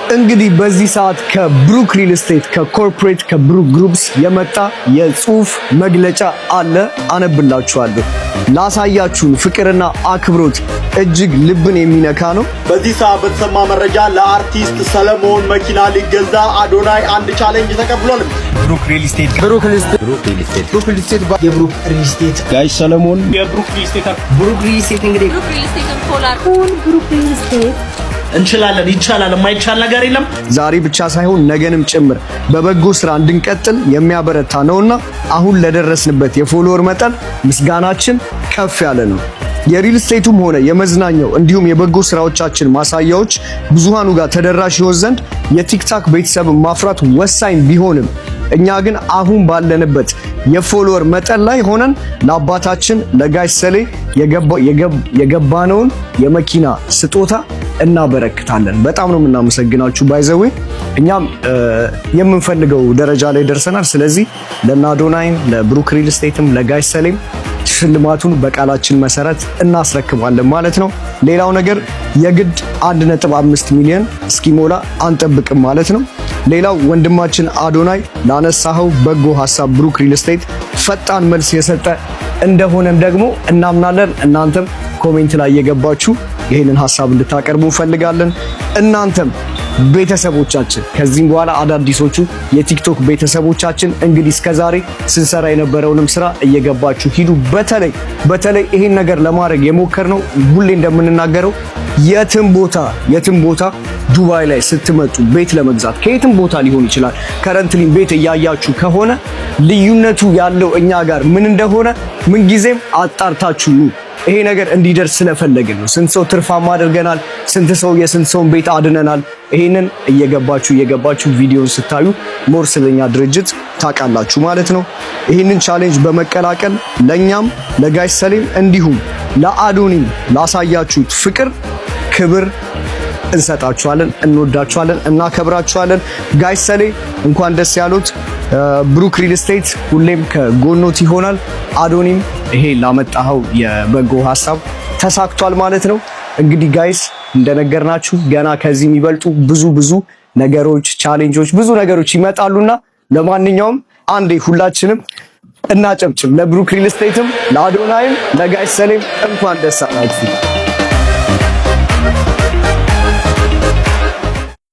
እንግዲህ በዚህ ሰዓት ከብሩክ ሪል ስቴት ከኮርፖሬት ከብሩክ ግሩፕስ የመጣ የጽሁፍ መግለጫ አለ። አነብላችኋለሁ። ላሳያችሁን ፍቅርና አክብሮት እጅግ ልብን የሚነካ ነው። በዚህ ሰዓት በተሰማ መረጃ ለአርቲስት ሰለሞን መኪና ሊገዛ አዶናይ አንድ ቻሌንጅ ተቀብሏል። ብሩክ ሪል ስቴት ጋይስ ሰለሞን የብሩክ ሪል ስቴት እንግዲህ ብሩክ ሪል ስቴት እንችላለን፣ ይቻላል፣ የማይቻል ነገር የለም። ዛሬ ብቻ ሳይሆን ነገንም ጭምር በበጎ ስራ እንድንቀጥል የሚያበረታ ነውና አሁን ለደረስንበት የፎሎወር መጠን ምስጋናችን ከፍ ያለ ነው። የሪል ስቴቱም ሆነ የመዝናኛው እንዲሁም የበጎ ስራዎቻችን ማሳያዎች ብዙሃኑ ጋር ተደራሽ ይሆን ዘንድ የቲክታክ ቤተሰብ ማፍራት ወሳኝ ቢሆንም እኛ ግን አሁን ባለንበት የፎሎወር መጠን ላይ ሆነን ለአባታችን ለጋሽ ሰሌ የገባነውን የመኪና ስጦታ እናበረክታለን። በጣም ነው የምናመሰግናችሁ። ባይዘዌ እኛም የምንፈልገው ደረጃ ላይ ደርሰናል። ስለዚህ ለአዶናይም ለብሩክ ሪል ስቴትም ለጋሽ ሰሌም ሽልማቱን በቃላችን መሰረት እናስረክባለን ማለት ነው። ሌላው ነገር የግድ 1.5 ሚሊዮን እስኪሞላ አንጠብቅም ማለት ነው። ሌላው ወንድማችን አዶናይ ላነሳኸው በጎ ሐሳብ ብሩክ ሪል ስቴት ፈጣን መልስ የሰጠ እንደሆነም ደግሞ እናምናለን። እናንተም ኮሜንት ላይ የገባችሁ ይሄንን ሐሳብ እንድታቀርቡ እንፈልጋለን። እናንተም ቤተሰቦቻችን ከዚህም በኋላ አዳዲሶቹ የቲክቶክ ቤተሰቦቻችን እንግዲህ እስከዛሬ ስንሰራ የነበረውንም ስራ እየገባችሁ ሂዱ። በተለይ ይሄን ነገር ለማድረግ የሞከርነው ሁሌ እንደምንናገረው የትም ቦታ ዱባይ ላይ ስትመጡ ቤት ለመግዛት ከየትም ቦታ ሊሆን ይችላል ከረንትሊ ቤት እያያችሁ ከሆነ ልዩነቱ ያለው እኛ ጋር ምን እንደሆነ ምንጊዜም አጣርታችሁ ይሄ ነገር እንዲደርስ ስለፈለግን ነው። ስንት ሰው ትርፋማ አድርገናል፣ ስንት ሰው የስንት ሰውን ቤት አድነናል። ይሄንን እየገባችሁ ቪዲዮን ስታዩ ሞር ስለኛ ድርጅት ታውቃላችሁ ማለት ነው። ይሄንን ቻሌንጅ በመቀላቀል ለኛም ለጋሽ ሰሌም እንዲሁም ለአዶኒም ላሳያችሁት ፍቅር ክብር እንሰጣችኋለን። እንወዳችኋለን፣ እናከብራችኋለን። ጋሽ ሰሌ እንኳን ደስ ያሉት። ብሩክ ሪል ስቴት ሁሌም ከጎኖት ይሆናል። አዶኒም ይሄ ላመጣኸው የበጎ ሐሳብ ተሳክቷል ማለት ነው። እንግዲህ ጋይስ እንደነገርናችሁ ገና ከዚህ የሚበልጡ ብዙ ነገሮች ቻሌንጆች ብዙ ነገሮች ይመጣሉና ለማንኛውም አንዴ ሁላችንም እናጨብጭብ። ለብሩክ ሪል ስቴትም ለአዶናይም ለጋሽ ሰሌም እንኳን ደስ አላችሁ።